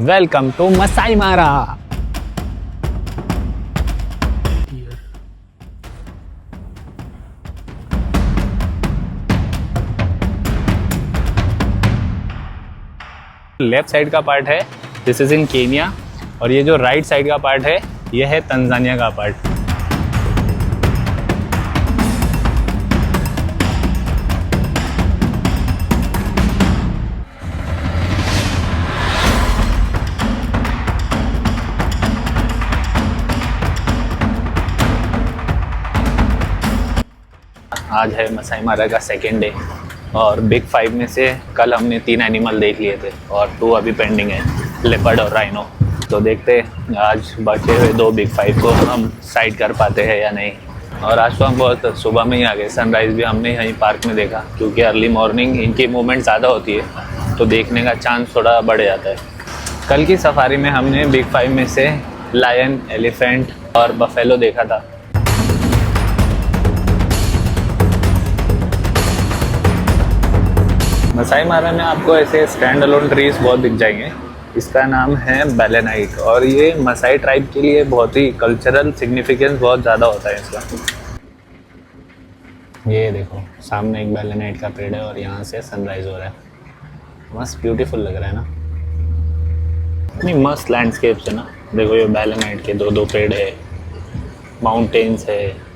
Welcome to Masai मारा। Left side का part है, दिस इज इन केनिया, और ये जो राइट साइड का पार्ट है ये है तंजानिया का पार्ट। आज है मसाई मारा का सेकेंड डे और बिग 5 में से कल हमने 3 एनिमल देख लिए थे और 2 अभी पेंडिंग है, लेपर्ड और राइनो। तो देखते हैं आज बचे हुए 2 बिग 5 को हम साइड कर पाते हैं या नहीं। और आज तो हम बहुत सुबह में ही आ गए, सनराइज़ भी हमने यहीं पार्क में देखा क्योंकि अर्ली मॉर्निंग इनकी मूवमेंट ज़्यादा होती है तो देखने का चांस थोड़ा बढ़ जाता है। कल की सफारी में हमने बिग 5 में से लायन, एलिफेंट और बफेलो देखा था। मसाई मारा में आपको ऐसे स्टैंड अलोन ट्रीज बहुत दिख जाएंगे। इसका नाम है बेलेनाइट और ये मसाई ट्राइब के लिए बहुत ही कल्चरल सिग्निफिकेंस बहुत ज़्यादा होता है इसका। ये देखो सामने एक बेलेनाइट का पेड़ है और यहाँ से सनराइज हो रहा है। मस्त ब्यूटीफुल लग रहा है ना, इतनी मस्त लैंडस्केप्स है ना। देखो ये बेलेनाइट के 2-2 पेड़ है, माउंटेन्स है।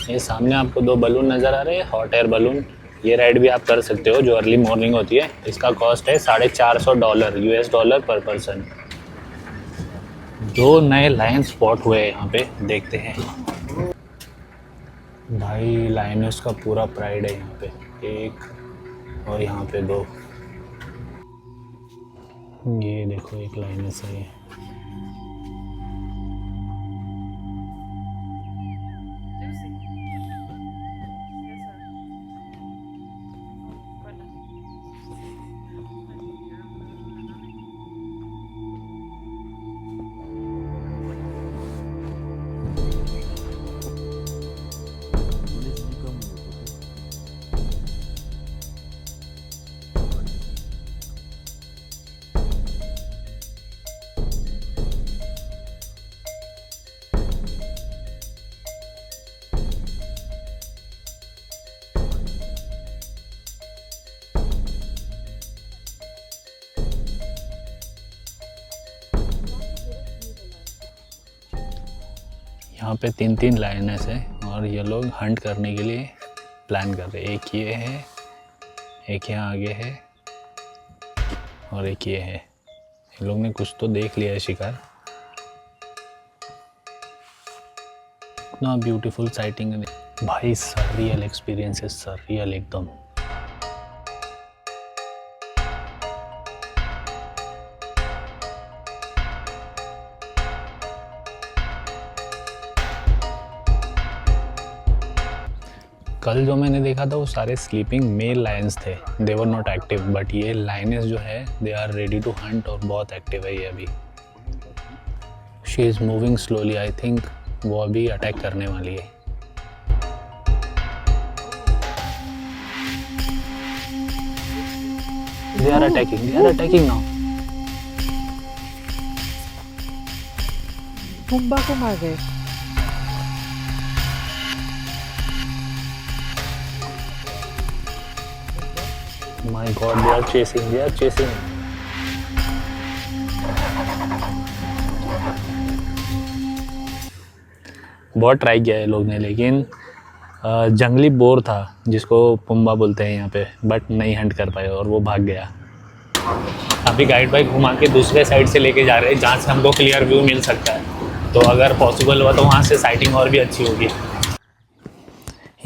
ये सामने आपको 2 बलून नज़र आ रहे हैं, हॉट एयर बलून। ये राइड भी आप कर सकते हो जो अर्ली मॉर्निंग होती है। इसका कॉस्ट है $450 US डॉलर पर पर्सन। 2 नए लायन स्पॉट हुए हैं यहाँ पे, देखते हैं। भाई लायनस का पूरा प्राइड है यहाँ पे, 1 और यहाँ पे 2। ये देखो एक लायनस है ये। यहाँ पे 3-3 लायनेस है और ये लोग हंट करने के लिए प्लान कर रहे हैं। एक ये है, एक यहाँ आगे है और एक ये है। इन लोग ने कुछ तो देख लिया है शिकार। इतना ब्यूटीफुल साइटिंग है भाई, सररियल एक्सपीरियंस है, सररियल एकदम। कल जो मैंने देखा था वो सारे स्लीपिंग मेल लायंस थे, they were not active, but ये लायनेस जो है they are ready to hunt और बहुत एक्टिव है ये अभी। She is moving slowly, I think वो अभी अटैक करने वाली है। They are attacking now. Pumbaa को मार गए। My God, they are chasing. बहुत ट्राई किया है लोग ने, लेकिन जंगली बोर था जिसको पुम्बा बोलते हैं यहाँ पे, बट नहीं हंट कर पाए और वो भाग गया। अभी गाइड बाइक घुमा के दूसरे साइड से लेके जा रहे हैं जहाँ से हमको क्लियर व्यू मिल सकता है, तो अगर पॉसिबल हुआ तो वहाँ से साइटिंग और भी अच्छी होगी।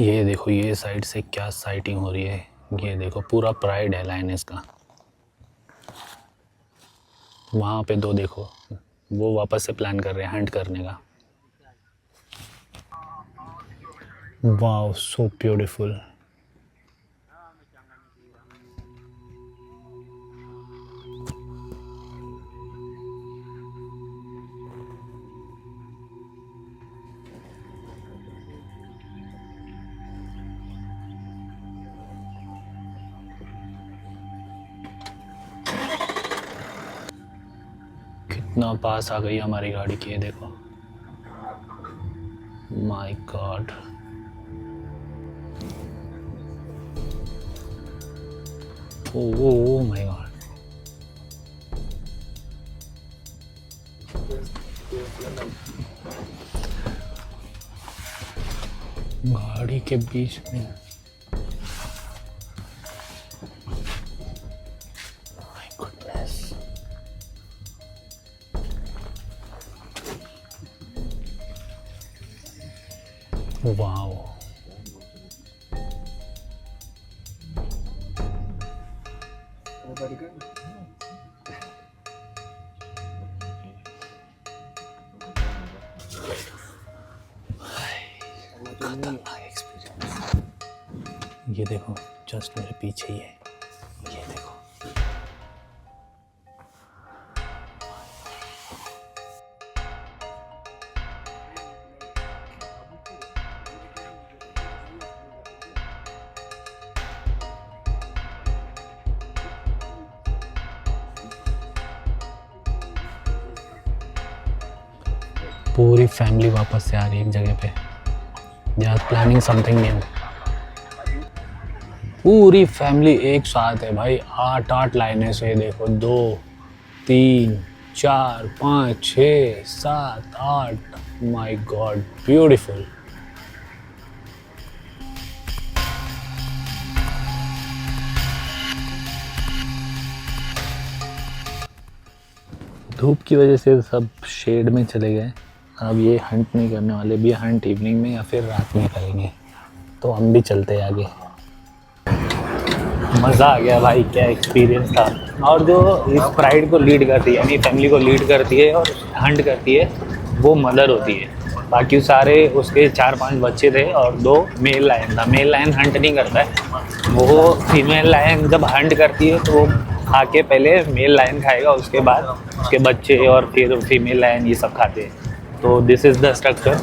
ये देखो ये साइड से क्या साइटिंग हो रही है, ये देखो पूरा प्राइड है लायनेस का। वहाँ पे 2 देखो, वो वापस से प्लान कर रहे हैं हंट करने का। Wow so beautiful. इतना पास आ गई हमारी गाड़ी की, देखो। My God, oh my God. गाड़ी के बीच में माय गुडनेस। वाओ, खतरनाक एक्सपीरियंस। ये देखो, जस्ट मेरे पीछे ही है, ये देखो। पूरी फैमिली वापस से आ रही है एक जगह पे। They are planning something new. पूरी फैमिली एक साथ है भाई, 8 लाइनें से, देखो 2 3 4 5 6 7 8। My God, beautiful. धूप की वजह से सब शेड में चले गए। अब ये हंट नहीं करने वाले, भी हंट इवनिंग में या फिर रात में करेंगे। तो हम भी चलते हैं आगे। मज़ा आ गया भाई, क्या एक्सपीरियंस था। और जो इस प्राइड को लीड करती है, यानी फैमिली को लीड करती है और हंट करती है, वो मदर होती है। बाकी सारे उसके 4-5 बच्चे थे और 2 मेल लायन था। मेल लायन हंट नहीं करता है, वो फीमेल लायन जब हंट करती है तो वो खा के पहले मेल लायन खाएगा, उसके बाद उसके बच्चे और फिर फीमेल लायन ये सब खाते हैं। तो दिस इज़ द स्ट्रक्चर।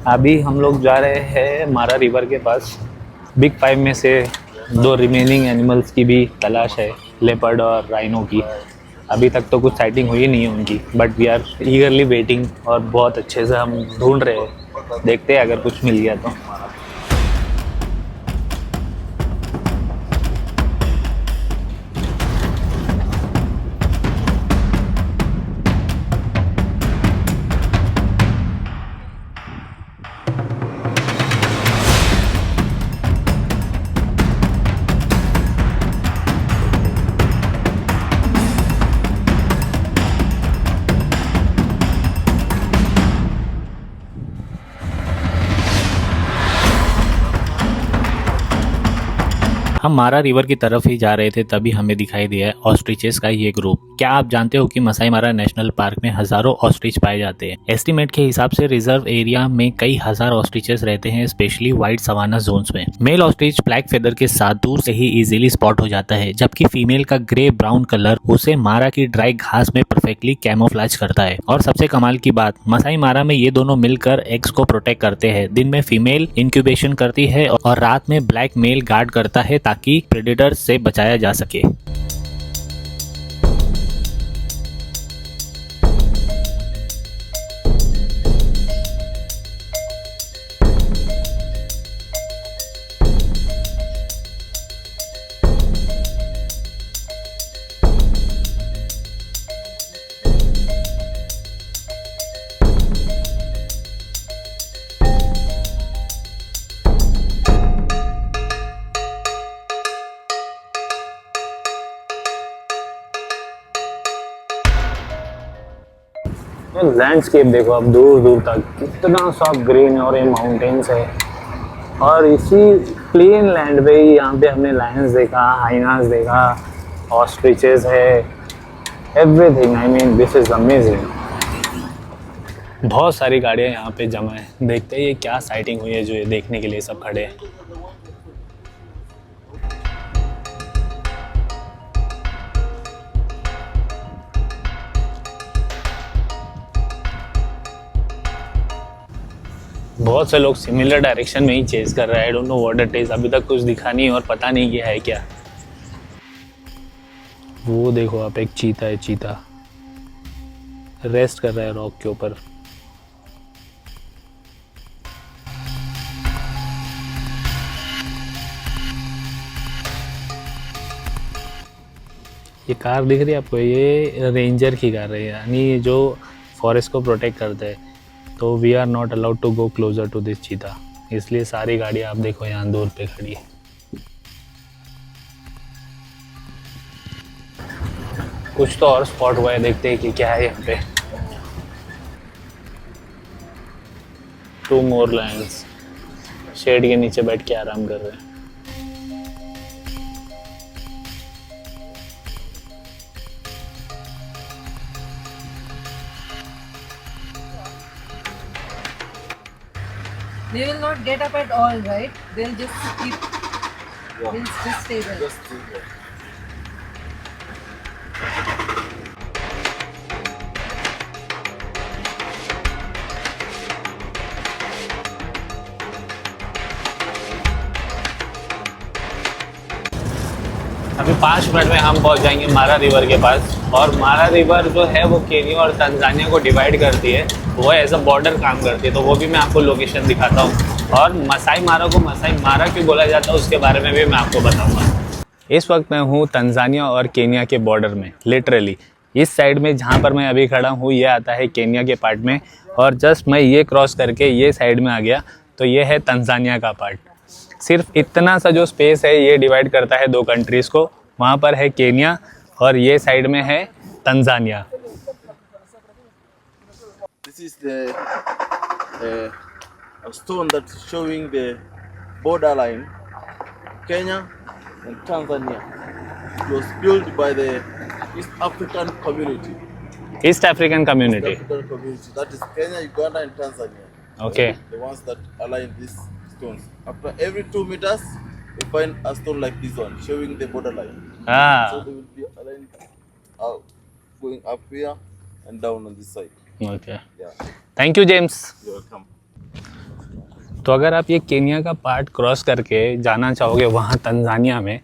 अभी हम लोग जा रहे हैं मारा रिवर के पास। बिग 5 में से 2 रिमेनिंग एनिमल्स की भी तलाश है, लेपर्ड और राइनो की। अभी तक तो कुछ साइटिंग हुई नहीं है उनकी, but we are eagerly waiting और बहुत अच्छे से हम ढूंढ रहे हैं। देखते हैं अगर कुछ मिल गया तो। हम मारा रिवर की तरफ ही जा रहे थे, तभी हमें दिखाई दिया ऑस्ट्रिचेस का ये ग्रुप। क्या आप जानते हो कि मसाई मारा नेशनल पार्क में हजारों ऑस्ट्रिच पाए जाते हैं। एस्टिमेट के हिसाब से रिजर्व एरिया में कई हजार ऑस्ट्रिचेस रहते हैं, स्पेशली वाइट सवाना जोन्स में। मेल ऑस्ट्रिच ब्लैक फेदर के साथ दूर से ही इजीली स्पॉट हो जाता है, जबकि फीमेल का ग्रे ब्राउन कलर उसे मारा की ड्राई घास में परफेक्टली कैमोफ्लेज करता है। और सबसे कमाल की बात, मसाई मारा में ये दोनों मिलकर एग्स को प्रोटेक्ट करते हैं। दिन में फीमेल इंक्यूबेशन करती है और रात में ब्लैक मेल गार्ड करता है, ताकि प्रेडेटर से बचाया जा सके। लैंडस्केप देखो अब दूर दूर तक कितना सब ग्रीन और ये माउंटेन्स है। और इसी प्लेन लैंड पे ही यहाँ पे हमने लायंस देखा, हाइनास देखा, ऑस्ट्रिचेस है, everything. I mean this is amazing. बहुत सारी गाड़ियाँ यहाँ पे जमा है। देखते हैं ये क्या साइटिंग हुई है जो ये देखने के लिए सब खड़े हैं। बहुत से लोग सिमिलर डायरेक्शन में ही चेज कर रहे हैं। I don't know what it is. अभी तक कुछ दिखा नहीं और पता नहीं ये है क्या। वो देखो आप, एक चीता है, चीता। रेस्ट कर रहा है रॉक के ऊपर। ये कार दिख रही है आपको, ये रेंजर की कार है, यानी जो फॉरेस्ट को प्रोटेक्ट करते हैं। तो we are not allowed to go closer to this cheetah, इसलिए सारी गाड़ी आप देखो यहाँ दूर पे खड़ी है। कुछ तो और स्पॉट हुआ है, देखते हैं कि क्या है यहाँ पे। 2 more लायंस शेड के नीचे बैठ के आराम कर रहे हैं। They will not get up at all, right? They'll just keep. Yeah. They'll just stay there. Just stay there. अभी 5 मिनट में हम पहुंच जाएंगे मारा रिवर के पास। और मारा रिवर जो है वो केनिया और तंजानिया को डिवाइड करती है, वो एज अ बॉर्डर काम करती है। तो वो भी मैं आपको लोकेशन दिखाता हूँ। और मसाई मारा को मसाई मारा क्यों बोला जाता है उसके बारे में भी मैं आपको बताऊँगा। इस वक्त मैं हूँ तंजानिया और केनिया के बॉर्डर में, लिटरली इस साइड में जहाँ पर मैं अभी खड़ा हूँ ये आता है केनिया के पार्ट में। और जस्ट मैं ये क्रॉस करके ये साइड में आ गया तो ये है तंजानिया का पार्ट। सिर्फ इतना सा जो स्पेस है ये डिवाइड करता है 2 कंट्रीज़ को। वहाँ पर है केनिया और ये साइड में है Tanzania. This is the a stone that's showing the borderline Kenya and Tanzania. It was built by the East African community. East African community. East African community. That is Kenya, Uganda, and Tanzania. Okay. The ones that align these stones. After every 2 meters, you find a stone like this one, showing the borderline. So हाँ, they will be aligned out, going up here and down on this side. Okay, Yeah, thank you James. you're welcome. तो अगर आप ये Kenya का part cross करके जाना चाहोगे वहाँ तंजानिया में,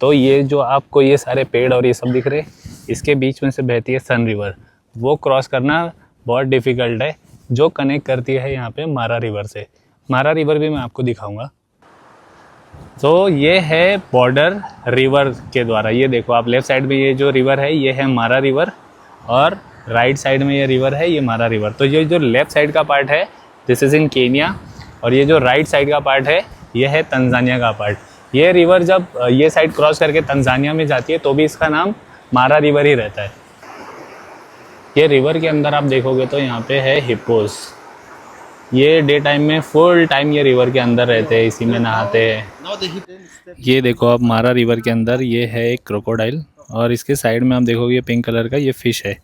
तो ये जो आपको ये सारे पेड़ और ये सब दिख रहे, इसके बीच में से बहती है सन रिवर। वो क्रॉस करना बहुत डिफ़िकल्ट है, जो कनेक्ट करती है यहाँ पे मारा रिवर से। मारा रिवर भी मैं आपको दिखाऊंगा। तो ये है बॉर्डर रिवर के द्वारा। ये देखो आप लेफ़्ट साइड में ये जो रिवर है ये है मारा रिवर, और राइट साइड में ये रिवर है, ये मारा रिवर। तो ये जो लेफ़्ट साइड का पार्ट है दिस इज़ इन केनिया, और ये जो राइट साइड का पार्ट है ये है तंजानिया का पार्ट। ये रिवर जब ये साइड क्रॉस करके तंजानिया में जाती है तो भी इसका नाम मारा रिवर ही रहता है। ये रिवर के अंदर आप देखोगे तो यहाँ पे है हिप्पोस। ये डे टाइम में फुल टाइम ये रिवर के अंदर रहते हैं, इसी में नहाते हैं। Now the hidden step. ये देखो आप मारा रिवर के अंदर ये है एक क्रोकोडाइल, और इसके साइड में आप देखोगे ये पिंक कलर का ये फ़िश है।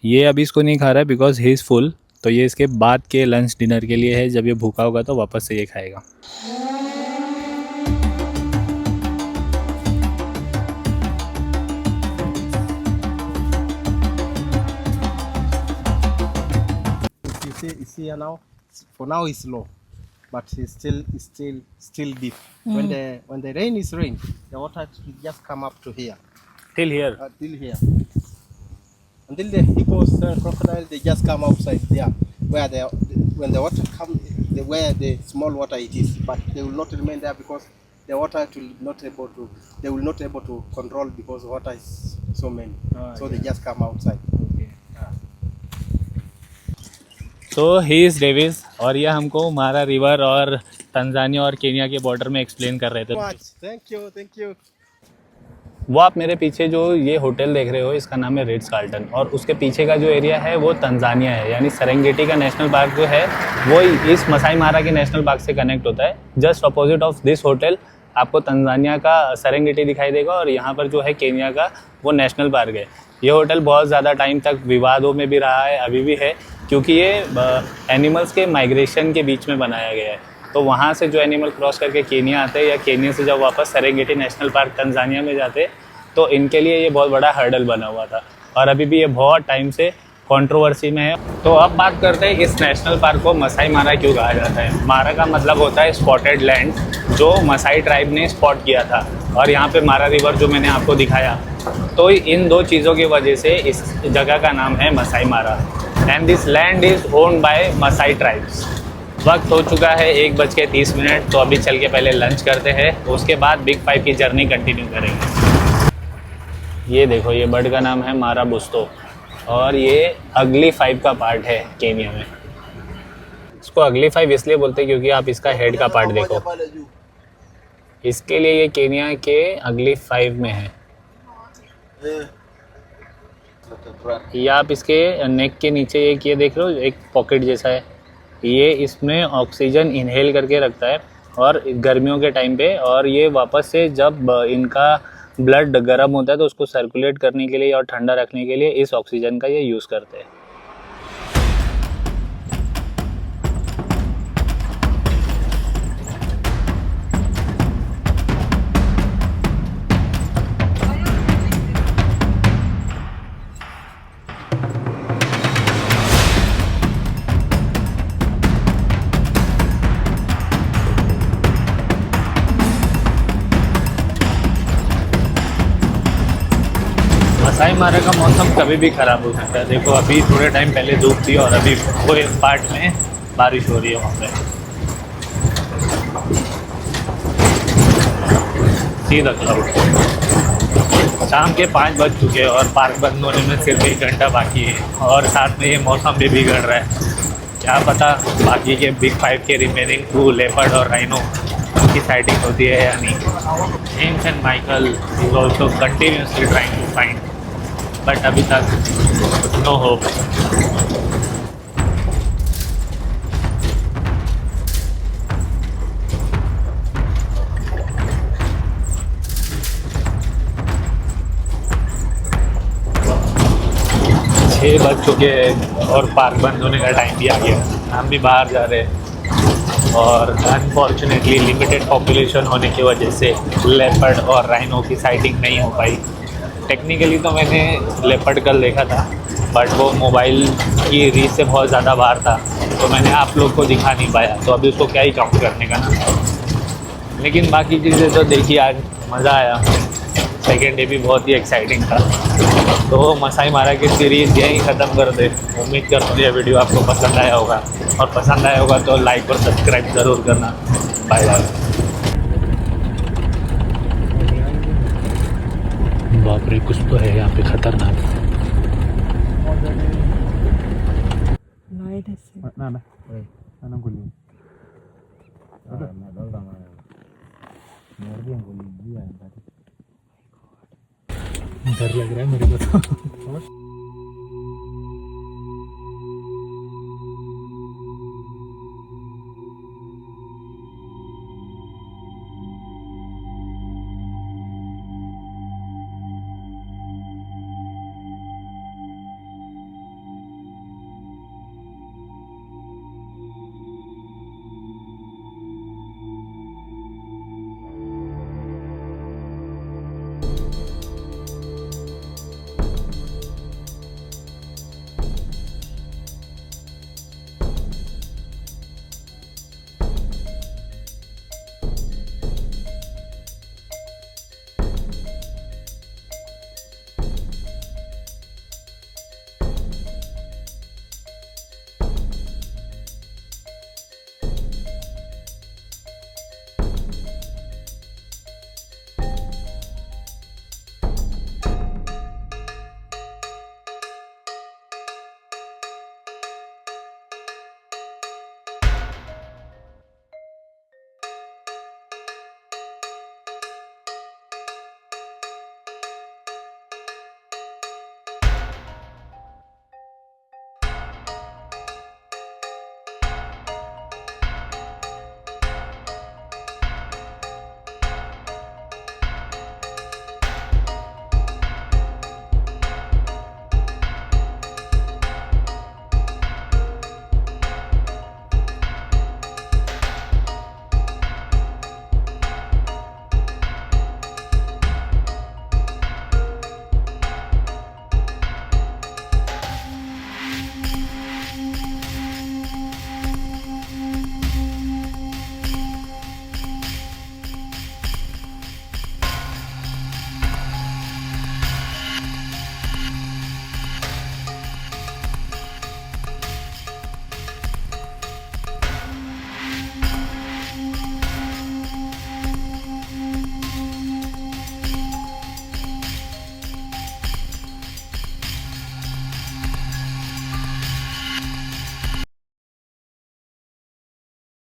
ये अभी इसको नहीं खा रहा है बिकॉज ही इज़ फुल, तो ये इसके बाद के लंच डिनर के लिए है। जब ये भूखा होगा तो वापस से ये खाएगा। You see here now, for now it's low, but it's still deep. When the rain is rain, the water will just come up to here, till here. till here. Until the hippos and crocodile, they just come outside there, where when the water comes, where the small water it is, but they will not remain there because the water they will not able to control because the water is so many. So they just come outside. तो he is Davis, और ये हमको मारा river और Tanzania और Kenya के border में explain कर रहे थे। Thank you. वो आप मेरे पीछे जो ये होटल देख रहे हो इसका नाम है रिट्स कार्ल्टन, और उसके पीछे का जो एरिया है वो तंजानिया है। यानी सेरेंगेटी का नेशनल पार्क जो है वो इस मसाई मारा के नेशनल पार्क से कनेक्ट होता है। Just opposite of this hotel आपको तंजानिया का सेरेंगेटी दिखाई देगा, और यहाँ पर जो है केनिया का वो नेशनल पार्क है। ये होटल बहुत ज़्यादा टाइम तक विवादों में भी रहा है, अभी भी है, क्योंकि ये एनिमल्स के माइग्रेशन के बीच में बनाया गया है। तो वहाँ से जो एनिमल क्रॉस करके केनिया आते हैं, या केनिया से जब वापस सेरेंगेटी नेशनल पार्क तंजानिया में जाते, तो इनके लिए ये बहुत बड़ा हर्डल बना हुआ था, और अभी भी ये बहुत टाइम से कंट्रोवर्सी में है। तो अब बात करते हैं इस नेशनल पार्क को मसाई मारा क्यों कहा जाता है। मारा का मतलब होता है स्पॉटेड लैंड, जो मसाई ट्राइब ने स्पॉट किया था। और यहाँ पे मारा रिवर जो मैंने आपको दिखाया तो इन दो चीज़ों की वजह से इस जगह का नाम है Masai Mara and this land is owned by Masai tribes. वक्त हो चुका है 1:30, तो अभी चल के पहले लंच करते हैं, उसके बाद बिग 5 की जर्नी कंटिन्यू करेंगे। ये देखो, ये बर्ड का नाम है मारा बुस्तो और ये अगली 5 का पार्ट है केनिया में। इसको अगली 5 इसलिए बोलते हैं क्योंकि आप इसका हेड का पार्ट देखो, इसके लिए ये केनिया के अगली 5 में है। ये आप इसके नेक के नीचे एक ये देख रहे हो, एक पॉकेट जैसा है, ये इसमें ऑक्सीजन इनहेल करके रखता है और गर्मियों के टाइम पे, और ये वापस से जब इनका ब्लड गर्म होता है तो उसको सर्कुलेट करने के लिए और ठंडा रखने के लिए इस ऑक्सीजन का ये यूज़ करते हैं। मसाई मारा का मौसम कभी भी ख़राब हो सकता है। देखो अभी थोड़े टाइम पहले धूप थी और अभी कोई पार्ट में बारिश हो रही है वहाँ पे। सीधा क्लाउड। शाम के 5 बज चुके हैं और पार्क बंद होने में सिर्फ 1 घंटा बाकी है और साथ में ये मौसम भी बिगड़ रहा है। क्या पता बाकी के बिग 5 के रिमेनिंग 2 लेपर्ड और राइनो की साइटिंग होती है या नहीं। James and Michael is also continuously trying to find, but अभी तक नो होप। 6 बज चुके हैं और पार्क बंद होने का टाइम भी आ गया। हम भी बाहर जा रहे हैं और अनफॉर्चुनेटली लिमिटेड पॉपुलेशन होने की वजह से लेपर्ड और राइनो की साइटिंग नहीं हो पाई। टेक्निकली तो मैंने लेपर्ड कल देखा था, बट वो मोबाइल की रीच से बहुत ज़्यादा बाहर था, तो मैंने आप लोग को दिखा नहीं पाया, तो अभी उसको क्या ही काउंट करने का ना। लेकिन बाकी चीज़ें तो देखिए, आज मज़ा आया। सेकेंड डे भी बहुत ही एक्साइटिंग था। तो मसाई मारा की सीरीज़ यहीं ख़त्म कर दे। उम्मीद करता हूँ ये वीडियो आपको पसंद आया होगा, और पसंद आया होगा तो लाइक और सब्सक्राइब ज़रूर करना। Bye bye. बाप रे, कुछ तो है यहाँ पे खतरनाक। डर लग रहा है मेरे को तो।